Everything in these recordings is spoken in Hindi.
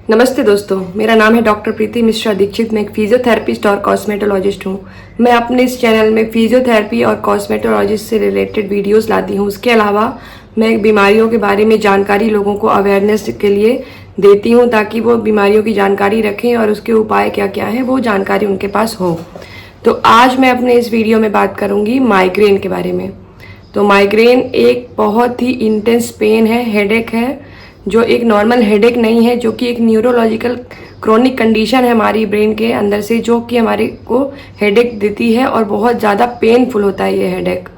नमस्ते दोस्तों, मेरा नाम है डॉक्टर प्रीति मिश्रा दीक्षित। मैं एक फिजियोथेरेपिस्ट और कॉस्मेटोलॉजिस्ट हूँ। मैं अपने इस चैनल में फिजियोथेरेपी और कॉस्मेटोलॉजिस्ट से रिलेटेड वीडियोस लाती हूँ। उसके अलावा मैं बीमारियों के बारे में जानकारी लोगों को अवेयरनेस के लिए देती हूँ ताकि वो बीमारियों की जानकारी रखें और उसके उपाय क्या क्या हैं वो जानकारी उनके पास हो। तो आज मैं अपने इस वीडियो में बात करूँगी माइग्रेन के बारे में। तो माइग्रेन एक बहुत ही इंटेंस पेन है, हेडेक है, जो एक नॉर्मल हेडेक नहीं है, जो कि एक न्यूरोलॉजिकल क्रोनिक कंडीशन है हमारी ब्रेन के अंदर से, जो कि हमारे को हेडेक देती है और बहुत ज़्यादा पेनफुल होता है ये हेडेक।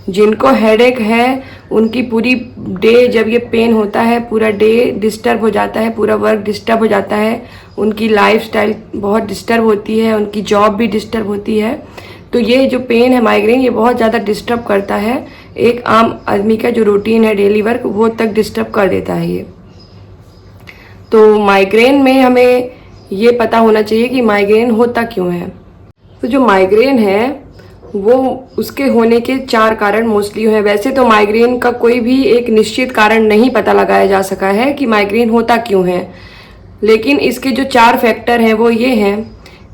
जिनको हेडेक है उनकी पूरी डे, जब ये पेन होता है, पूरा डे डिस्टर्ब हो जाता है, पूरा वर्क डिस्टर्ब हो जाता है, उनकी लाइफस्टाइल बहुत डिस्टर्ब होती है, उनकी जॉब भी डिस्टर्ब होती है। तो ये जो पेन है माइग्रेन, ये बहुत ज़्यादा डिस्टर्ब करता है। एक आम आदमी का जो रूटीन है डेली वर्क, वो तक डिस्टर्ब कर देता है ये। तो माइग्रेन में हमें ये पता होना चाहिए कि माइग्रेन होता क्यों है। तो जो माइग्रेन है वो उसके होने के 4 कारण मोस्टली हैं। वैसे तो माइग्रेन का कोई भी एक निश्चित कारण नहीं पता लगाया जा सका है कि माइग्रेन होता क्यों है, लेकिन इसके जो 4 फैक्टर हैं वो ये हैं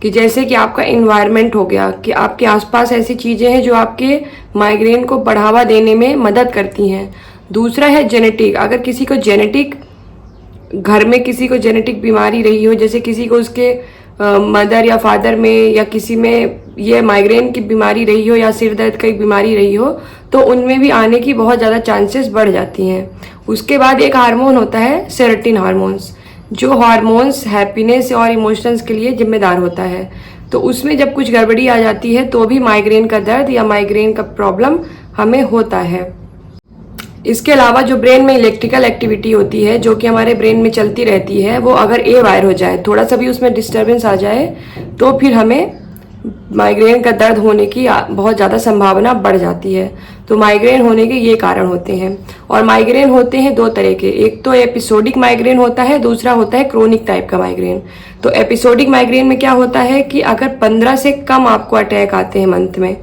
कि जैसे कि आपका इन्वायरमेंट हो गया, कि आपके आसपास ऐसी चीज़ें हैं जो आपके माइग्रेन को बढ़ावा देने में मदद करती हैं। दूसरा है जेनेटिक। अगर किसी को जेनेटिक, घर में किसी को जेनेटिक बीमारी रही हो, जैसे किसी को उसके मदर या फादर में या किसी में ये माइग्रेन की बीमारी रही हो या सिर दर्द की बीमारी रही हो, तो उनमें भी आने की बहुत ज़्यादा चांसेस बढ़ जाती हैं। उसके बाद एक हार्मोन होता है सेरोटोनिन हार्मोन्स, जो हार्मोन्स हैप्पीनेस और इमोशंस के लिए जिम्मेदार होता है। तो उसमें जब कुछ गड़बड़ी आ जाती है तो भी माइग्रेन का दर्द या माइग्रेन का प्रॉब्लम हमें होता है। इसके अलावा जो ब्रेन में इलेक्ट्रिकल एक्टिविटी होती है, जो कि हमारे ब्रेन में चलती रहती है, वो अगर ए वायर हो जाए, थोड़ा सा भी उसमें डिस्टर्बेंस आ जाए, तो फिर हमें माइग्रेन का दर्द होने की बहुत ज़्यादा संभावना बढ़ जाती है। तो माइग्रेन होने के ये कारण होते हैं। और माइग्रेन होते हैं 2 तरह के। एक तो एपिसोडिक माइग्रेन होता है, दूसरा होता है क्रोनिक टाइप का माइग्रेन। तो एपिसोडिक माइग्रेन में क्या होता है कि अगर 15 से कम आपको अटैक आते हैं मंथ में,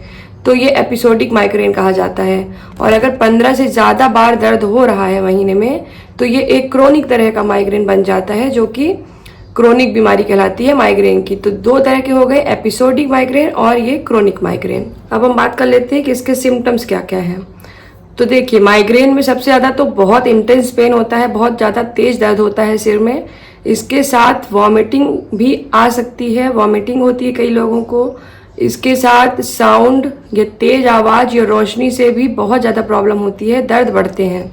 तो ये एपिसोडिक माइग्रेन कहा जाता है। और अगर 15 से ज़्यादा बार दर्द हो रहा है महीने में, तो ये एक क्रोनिक तरह का माइग्रेन बन जाता है, जो कि क्रोनिक बीमारी कहलाती है माइग्रेन की। तो 2 तरह के हो गए, एपिसोडिक माइग्रेन और ये क्रोनिक माइग्रेन। अब हम बात कर लेते हैं कि इसके सिम्टम्स क्या क्या हैं। तो देखिए, माइग्रेन में सबसे ज़्यादा तो बहुत इंटेंस पेन होता है, बहुत ज़्यादा तेज दर्द होता है सिर में। इसके साथ वॉमिटिंग भी आ सकती है, वॉमिटिंग होती है कई लोगों को। इसके साथ साउंड या तेज आवाज़ या रोशनी से भी बहुत ज़्यादा प्रॉब्लम होती है, दर्द बढ़ते हैं।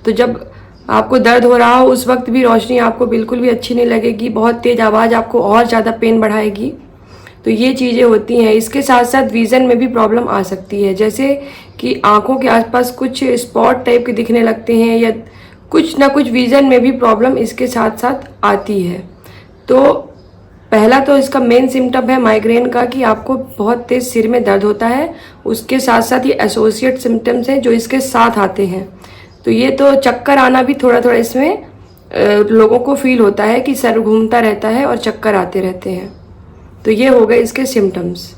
तो जब आपको दर्द हो रहा हो उस वक्त भी रोशनी आपको बिल्कुल भी अच्छी नहीं लगेगी, बहुत तेज आवाज़ आपको और ज़्यादा पेन बढ़ाएगी। तो ये चीज़ें होती हैं। इसके साथ साथ विज़न में भी प्रॉब्लम आ सकती है, जैसे कि आँखों के आसपास कुछ स्पॉट टाइप के दिखने लगते हैं, या कुछ ना कुछ विज़न में भी प्रॉब्लम इसके साथ साथ आती है। तो पहला तो इसका मेन सिम्टम है माइग्रेन का कि आपको बहुत तेज सिर में दर्द होता है। उसके साथ साथ ये एसोसिएट सिम्टम्स हैं जो इसके साथ आते हैं। तो ये तो चक्कर आना भी थोड़ा थोड़ा इसमें लोगों को फील होता है कि सर घूमता रहता है और चक्कर आते रहते हैं। तो ये हो गए इसके सिम्टम्स।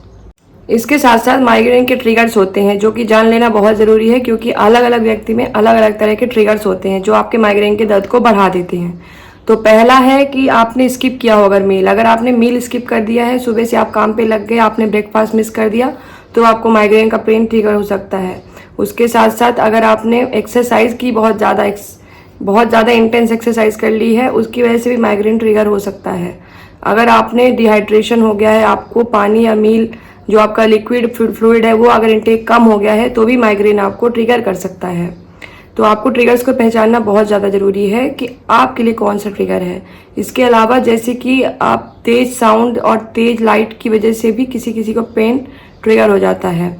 इसके साथ साथ माइग्रेन के ट्रिगर्स होते हैं, जो कि जान लेना बहुत ज़रूरी है, क्योंकि अलग अलग व्यक्ति में अलग अलग तरह के ट्रिगर्स होते हैं जो आपके माइग्रेन के दर्द को बढ़ा देते हैं। तो पहला है कि आपने स्किप किया हो अगर मील, अगर आपने मील स्किप कर दिया है, सुबह से आप काम पे लग गए, आपने ब्रेकफास्ट मिस कर दिया, तो आपको माइग्रेन का पेन ट्रिगर हो सकता है। उसके साथ साथ अगर आपने एक्सरसाइज की, बहुत ज़्यादा इंटेंस एक्सरसाइज कर ली है, उसकी वजह से भी माइग्रेन ट्रिगर हो सकता है। अगर आपने डिहाइड्रेशन हो गया है, आपको पानी या मील जो आपका लिक्विड फ्लूइड है वो अगर इंटेक कम हो गया है, तो भी माइग्रेन आपको ट्रिगर कर सकता है। तो आपको ट्रिगर्स को पहचानना बहुत ज़्यादा ज़रूरी है कि आपके लिए कौन सा ट्रिगर है। इसके अलावा जैसे कि आप तेज़ साउंड और तेज़ लाइट की वजह से भी किसी किसी को पेन ट्रिगर हो जाता है।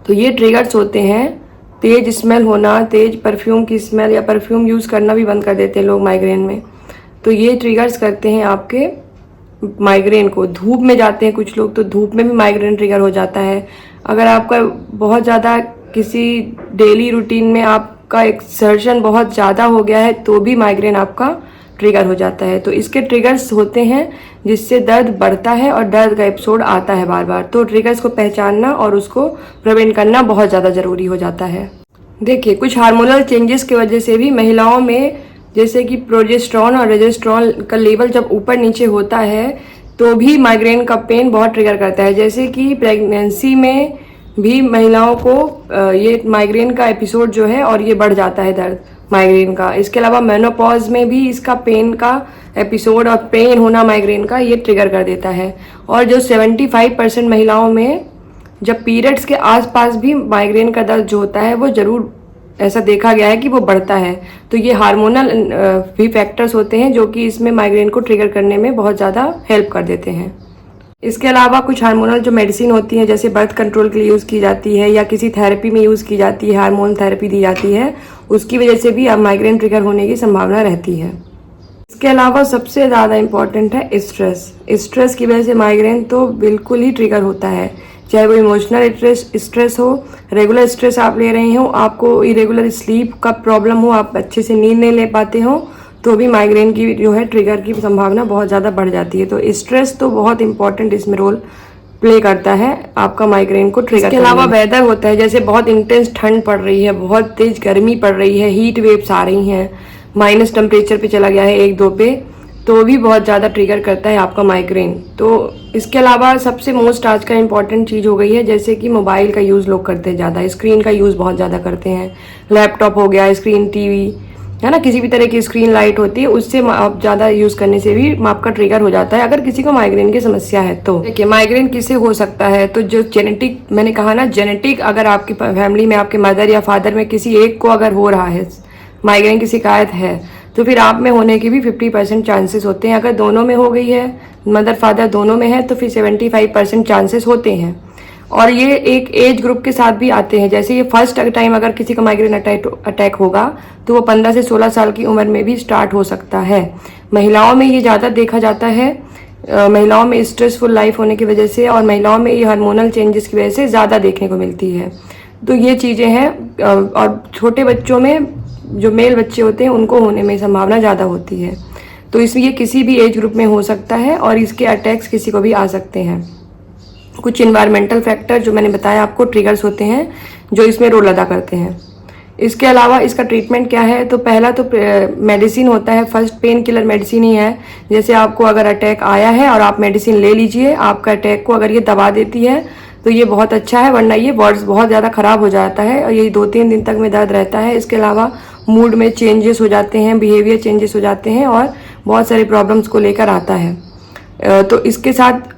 तो ये ट्रिगर्स होते हैं। तेज़ स्मेल होना, तेज़ परफ्यूम की स्मेल, या परफ्यूम यूज़ करना भी बंद कर देते हैं लोग माइग्रेन में। तो ये ट्रिगर्स करते हैं आपके माइग्रेन को। धूप में जाते हैं कुछ लोग, तो धूप में भी माइग्रेन ट्रिगर हो जाता है। अगर आपका बहुत ज़्यादा किसी डेली रूटीन में आपका एक्सर्शन बहुत ज़्यादा हो गया है, तो भी माइग्रेन आपका ट्रिगर हो जाता है। तो इसके ट्रिगर्स होते हैं जिससे दर्द बढ़ता है और दर्द का एपिसोड आता है बार बार। तो ट्रिगर्स को पहचानना और उसको प्रिवेंट करना बहुत ज़्यादा ज़रूरी हो जाता है। देखिए, कुछ हार्मोनल चेंजेस की वजह से भी महिलाओं में जैसे कि प्रोजेस्टेरॉन और रेजेस्टेरॉन का लेवल जब ऊपर नीचे होता है तो भी माइग्रेन का पेन बहुत ट्रिगर करता है। जैसे कि प्रेगनेंसी में भी महिलाओं को ये माइग्रेन का एपिसोड जो है और ये बढ़ जाता है दर्द माइग्रेन का। इसके अलावा मेनोपॉज में भी इसका पेन का एपिसोड और पेन होना माइग्रेन का ये ट्रिगर कर देता है। और जो 75% महिलाओं में जब पीरियड्स के आसपास भी माइग्रेन का दर्द जो होता है वो जरूर ऐसा देखा गया है कि वो बढ़ता है। तो ये हार्मोनल भी फैक्टर्स होते हैं जो कि इसमें माइग्रेन को ट्रिगर करने में बहुत ज़्यादा हेल्प कर देते हैं। इसके अलावा कुछ हार्मोनल जो मेडिसिन होती है जैसे बर्थ कंट्रोल के लिए यूज़ की जाती है या किसी थेरेपी में यूज़ की जाती है, हार्मोन थेरेपी दी जाती है, उसकी वजह से भी अब माइग्रेन ट्रिगर होने की संभावना रहती है। इसके अलावा सबसे ज़्यादा इम्पॉर्टेंट है स्ट्रेस। स्ट्रेस की वजह से माइग्रेन तो बिल्कुल ही ट्रिगर होता है, चाहे वो इमोशनल स्ट्रेस हो, रेगुलर स्ट्रेस आप ले रहे हो, आपको इरेगुलर स्लीप का प्रॉब्लम हो, आप अच्छे से नींद नहीं ले पाते हो, तो भी माइग्रेन की जो है ट्रिगर की संभावना बहुत ज़्यादा बढ़ जाती है। तो स्ट्रेस तो बहुत इंपॉर्टेंट इसमें रोल प्ले करता है आपका माइग्रेन को ट्रिगर। इसके अलावा वेदर होता है, जैसे बहुत इंटेंस ठंड पड़ रही है, बहुत तेज गर्मी पड़ रही है, हीट वेव्स आ रही हैं, माइनस टेम्परेचर पे चला गया है 1-2 पे, तो भी बहुत ज़्यादा ट्रिगर करता है आपका माइग्रेन। तो इसके अलावा सबसे मोस्ट आज का इम्पॉर्टेंट चीज़ हो गई है जैसे कि मोबाइल का यूज़ लोग करते हैं ज़्यादा, स्क्रीन का यूज़ बहुत ज़्यादा करते हैं, लैपटॉप हो गया, स्क्रीन, टीवी है ना, किसी भी तरह की स्क्रीन लाइट होती है, उससे आप ज़्यादा यूज़ करने से भी आपका ट्रिगर हो जाता है। अगर किसी को माइग्रेन की समस्या है तो देखिए माइग्रेन किसे हो सकता है, तो जो जेनेटिक, मैंने कहा ना जेनेटिक, अगर आपकी फैमिली में आपके मदर या फादर में किसी एक को अगर हो रहा है माइग्रेन की शिकायत है तो फिर आप में होने के भी 50% चांसेस होते हैं। अगर दोनों में हो गई है, मदर फादर दोनों में है, तो फिर 75% चांसेस होते हैं। और ये एक एज ग्रुप के साथ भी आते हैं, जैसे ये फर्स्ट टाइम अगर किसी का माइग्रेन अटैक होगा तो वो 15 से 16 साल की उम्र में भी स्टार्ट हो सकता है। महिलाओं में ये ज़्यादा देखा जाता है, महिलाओं में स्ट्रेसफुल लाइफ होने की वजह से और महिलाओं में ये हार्मोनल चेंजेस की वजह से ज़्यादा देखने को मिलती है। तो ये चीज़ें हैं। और छोटे बच्चों में जो मेल बच्चे होते हैं उनको होने में संभावना ज़्यादा होती है। तो इसलिए किसी भी एज ग्रुप में हो सकता है और इसके अटैक्स किसी को भी आ सकते हैं। कुछ इन्वायरमेंटल फैक्टर जो मैंने बताया आपको ट्रिगर्स होते हैं जो इसमें रोल अदा करते हैं। इसके अलावा इसका ट्रीटमेंट क्या है, तो पहला तो मेडिसिन होता है, फर्स्ट पेन किलर मेडिसिन ही है। जैसे आपको अगर अटैक आया है और आप मेडिसिन ले लीजिए, आपका अटैक को अगर ये दबा देती है तो ये बहुत अच्छा है, वरना ये वर्ड्स बहुत ज़्यादा ख़राब हो जाता है और यही 2-3 दिन तक में दर्द रहता है। इसके अलावा मूड में चेंजेस हो जाते हैं, बिहेवियर चेंजेस हो जाते हैं और बहुत सारे प्रॉब्लम्स को लेकर आता है। तो इसके साथ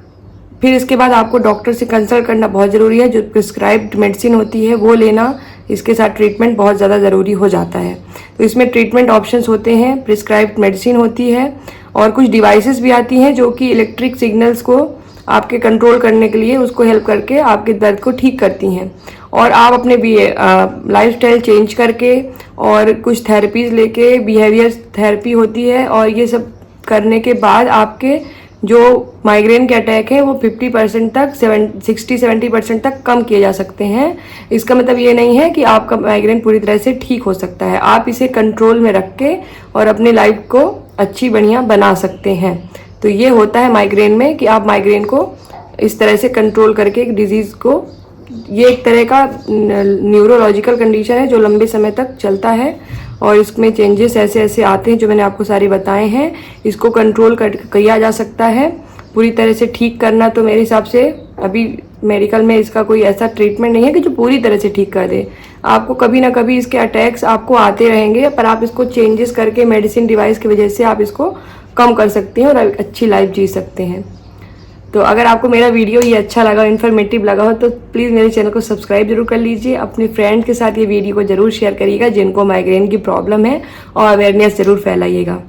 फिर इसके बाद आपको डॉक्टर से कंसल्ट करना बहुत ज़रूरी है। जो प्रिस्क्राइब्ड मेडिसिन होती है वो लेना इसके साथ ट्रीटमेंट बहुत ज़्यादा ज़रूरी हो जाता है। तो इसमें ट्रीटमेंट ऑप्शंस होते हैं, प्रिस्क्राइब्ड मेडिसिन होती है और कुछ डिवाइसेस भी आती हैं जो कि इलेक्ट्रिक सिग्नल्स को आपके कंट्रोल करने के लिए उसको हेल्प करके आपके दर्द को ठीक करती हैं। और आप अपने लाइफस्टाइल चेंज करके और कुछ थेरेपीज लेके, बिहेवियर थेरेपी होती है और ये सब करने के बाद आपके जो माइग्रेन के अटैक है वो 50% तक 60-70% तक कम किए जा सकते हैं। इसका मतलब ये नहीं है कि आपका माइग्रेन पूरी तरह से ठीक हो सकता है, आप इसे कंट्रोल में रख के और अपनी लाइफ को अच्छी बढ़िया बना सकते हैं। तो ये होता है माइग्रेन में कि आप माइग्रेन को इस तरह से कंट्रोल करके एक डिजीज़ को, ये एक तरह का न्यूरोलॉजिकल कंडीशन है जो लंबे समय तक चलता है और इसमें चेंजेस ऐसे ऐसे आते हैं जो मैंने आपको सारे बताए हैं। इसको कंट्रोल किया जा सकता है, पूरी तरह से ठीक करना तो मेरे हिसाब से अभी मेडिकल में इसका कोई ऐसा ट्रीटमेंट नहीं है कि जो पूरी तरह से ठीक कर दे। आपको कभी ना कभी इसके अटैक्स आपको आते रहेंगे, पर आप इसको चेंजेस करके मेडिसिन डिवाइस की वजह से आप इसको कम कर सकते हैं और अच्छी लाइफ जी सकते हैं। तो अगर आपको मेरा वीडियो ये अच्छा लगा, इन्फॉर्मेटिव लगा हो तो प्लीज़ मेरे चैनल को सब्सक्राइब जरूर कर लीजिए। अपने फ्रेंड्स के साथ ये वीडियो को जरूर शेयर करिएगा जिनको माइग्रेन की प्रॉब्लम है और अवेयरनेस जरूर फैलाइएगा।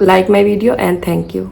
Like my video and thank you.